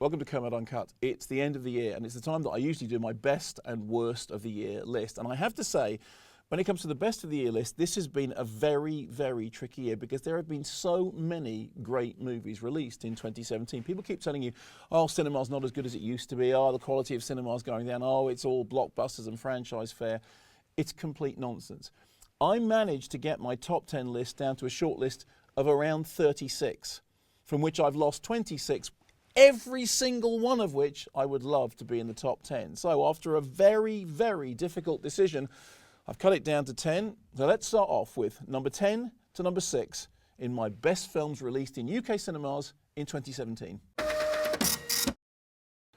Welcome to Kermode Uncut. It's the end of the year, and it's the time that I usually do my best and worst of the year list. And I have to say, when it comes to the best of the year list, this has been a very, very tricky year because there have been so many great movies released in 2017. People keep telling you, oh, cinema's not as good as it used to be. Oh, the quality of cinema's going down. Oh, it's all blockbusters and franchise fare. It's complete nonsense. I managed to get my top 10 list down to a short list of around 36, from which I've lost 26, every single one of which I would love to be in the top 10. So after a very, very difficult decision, I've cut it down to 10. So let's start off with number 10 to number 6 in my best films released in UK cinemas in 2017.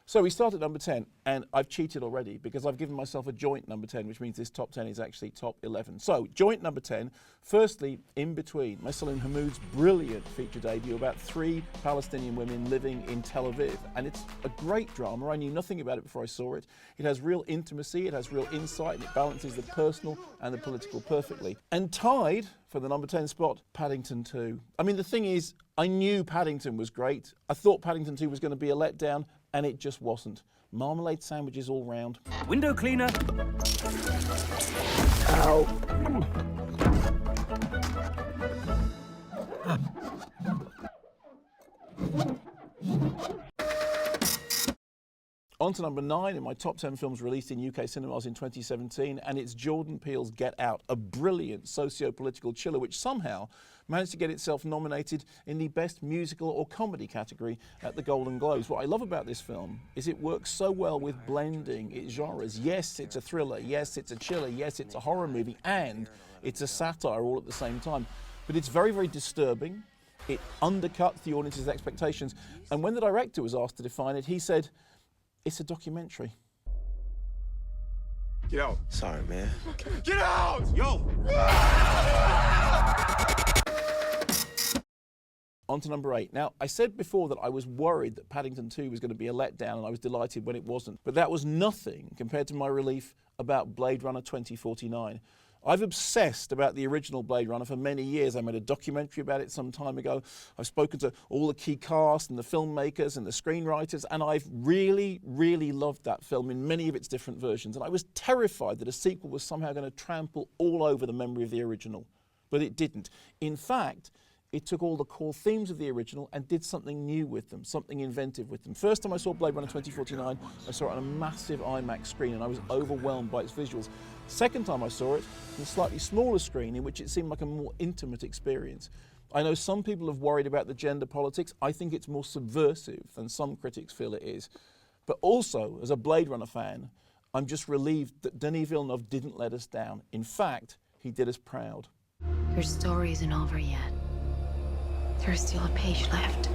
So we start at number 10, and I've cheated already because I've given myself a joint number 10, which means this top 10 is actually top 11. So, joint number 10, firstly, In Between, Meselin Hamoud's brilliant feature debut about 3 Palestinian women living in Tel Aviv. And it's a great drama. I knew nothing about it before I saw it. It has real intimacy, it has real insight, and it balances the personal and the political perfectly. And tied for the number 10 spot, Paddington 2. I mean, the thing is, I knew Paddington was great. I thought Paddington 2 was going to be a letdown, and it just wasn't. Marmalade sandwiches all round. Window cleaner. Ow. On to number 9 in my top 10 films released in UK cinemas in 2017, and it's Jordan Peele's Get Out, a brilliant socio-political chiller which somehow managed to get itself nominated in the Best Musical or Comedy category at the Golden Globes. What I love about this film is it works so well with blending its genres. Yes, it's a thriller, yes, it's a chiller, yes, it's a horror movie, and it's a satire all at the same time. But it's very, very disturbing. It undercuts the audience's expectations. And when the director was asked to define it, he said, it's a documentary. Get out. Sorry, man. Get out! Yo! On to number 8. Now, I said before that I was worried that Paddington 2 was going to be a letdown, and I was delighted when it wasn't. But that was nothing compared to my relief about Blade Runner 2049. I've obsessed about the original Blade Runner for many years. I made a documentary about it some time ago. I've spoken to all the key cast and the filmmakers and the screenwriters, and I've really, really loved that film in many of its different versions. And I was terrified that a sequel was somehow going to trample all over the memory of the original. But it didn't. In fact, it took all the core themes of the original and did something new with them, something inventive with them. First time I saw Blade Runner 2049, I saw it on a massive IMAX screen and I was overwhelmed by its visuals. Second time I saw it on a slightly smaller screen in which it seemed like a more intimate experience. I know some people have worried about the gender politics. I think it's more subversive than some critics feel it is. But also, as a Blade Runner fan, I'm just relieved that Denis Villeneuve didn't let us down. In fact, he did us proud. Your story isn't over yet. There's still a page left.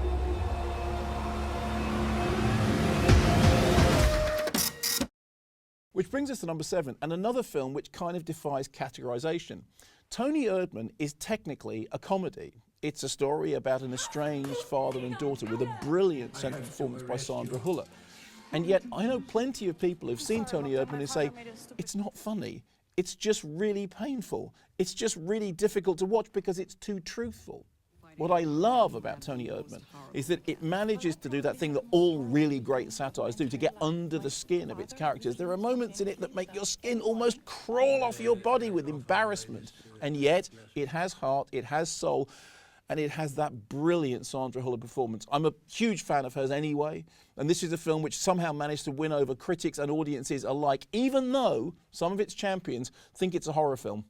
Which brings us to number 7, and another film which kind of defies categorization. Toni Erdmann is technically a comedy. It's a story about an estranged father and daughter with a brilliant central performance by Sandra Huller. And yet, I know plenty of people who've seen Toni Erdmann who say, it's not funny. It's just really painful. It's just really difficult to watch because it's too truthful. What I love about Toni Erdmann is that it manages to do that thing that all really great satires do, to get under the skin of its characters. There are moments in it that make your skin almost crawl off your body with embarrassment. And yet, it has heart, it has soul, and it has that brilliant Sandra Huller performance. I'm a huge fan of hers anyway, and this is a film which somehow managed to win over critics and audiences alike, even though some of its champions think it's a horror film.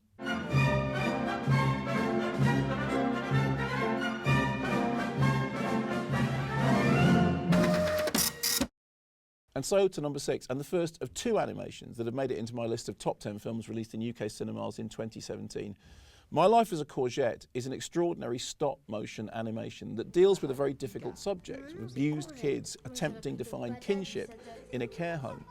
And so to number 6, and the first of 2 animations that have made it into my list of top 10 films released in UK cinemas in 2017. My Life as a Courgette is an extraordinary stop-motion animation that deals with a very difficult subject, abused kids attempting to find kinship in a care home.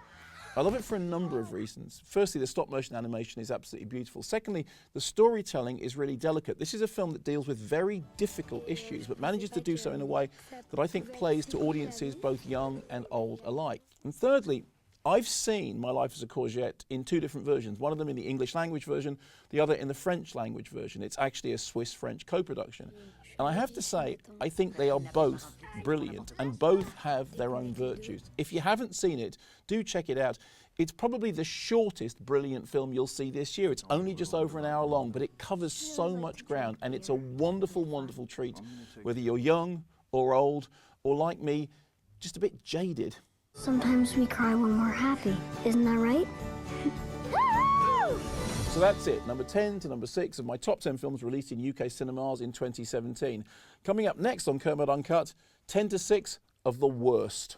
I love it for a number of reasons. Firstly, the stop-motion animation is absolutely beautiful. Secondly, the storytelling is really delicate. This is a film that deals with very difficult issues, but manages to do so in a way that I think plays to audiences both young and old alike. And thirdly, I've seen My Life as a Courgette in 2 different versions, one of them in the English language version, the other in the French language version. It's actually a Swiss-French co-production. And I have to say, I think they are both brilliant and both have their own virtues. If you haven't seen it, do check it out. It's probably the shortest brilliant film you'll see this year. It's only just over an hour long, but it covers so much ground, and it's a wonderful, wonderful treat, whether you're young or old, or like me, just a bit jaded. Sometimes we cry when we're happy. Isn't that right? So that's it, number 10 to number 6 of my top 10 films released in UK cinemas in 2017. Coming up next on Kermode Uncut, 10 to 6 of the worst.